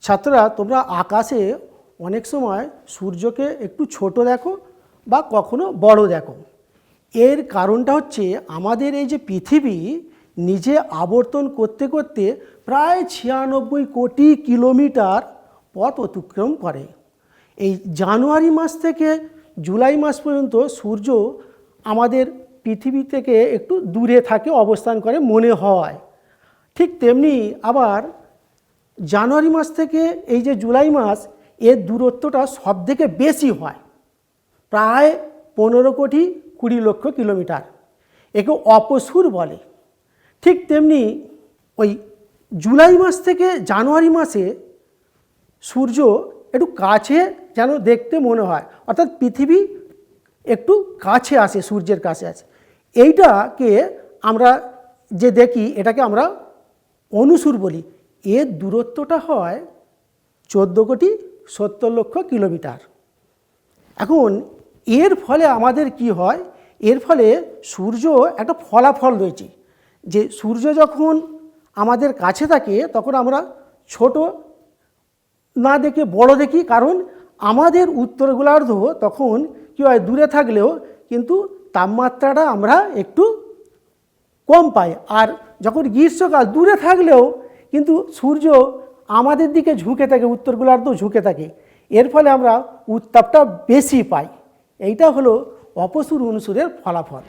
ছাত্ররা, তোমরা আকাশে অনেক সময় সূর্যকে একটু ছোট দেখো বা কখনো বড় দেখো। এর কারণটা হচ্ছে আমাদের এই যে পৃথিবী নিজে আবর্তন করতে করতে প্রায় 96 কোটি কিলোমিটার পথ অতিক্রম করে। এই জানুয়ারি মাস থেকে জুলাই মাস পর্যন্ত সূর্য আমাদের পৃথিবী থেকে একটু দূরে থাকে, অবস্থান করে মনে হয়। ঠিক তেমনি আবার জানুয়ারি মাস থেকে এই যে জুলাই মাস, এর দূরত্বটা সব থেকে বেশি হয়, প্রায় 15 কোটি 20 লক্ষ কিলোমিটার। একে অপসূর বলে। ঠিক তেমনি ওই জুলাই মাস থেকে জানুয়ারি মাসে সূর্য একটু কাছে যেন দেখতে মনে হয়, অর্থাৎ পৃথিবী একটু কাছে আসে, সূর্যের কাছে আসে। এইটাকে আমরা যে দেখি, এটাকে আমরা অনুসূর বলি। এর দূরত্বটা হয় 14 কোটি 70 লক্ষ কিলোমিটার। এখন এর ফলে আমাদের কি হয়, এর ফলে সূর্য একটা ফলাফল রয়েছে যে সূর্য যখন আমাদের কাছে থাকে তখন আমরা ছোট না দেখে বড় দেখি, কারণ আমাদের উত্তর গোলার্ধ তখন কী হয়, দূরে থাকলেও কিন্তু তাপমাত্রাটা আমরা একটু কম পাই। আর যখন গ্রীষ্মকাল, দূরে থাকলেও কিন্তু সূর্য আমাদের দিকে ঝুঁকে থাকে, উত্তর গোলার্ধ ঝুঁকে থাকে, এর ফলে আমরা উত্তাপটা বেশি পাই। এইটা হলো অপসূর অনুসূরের ফলাফল।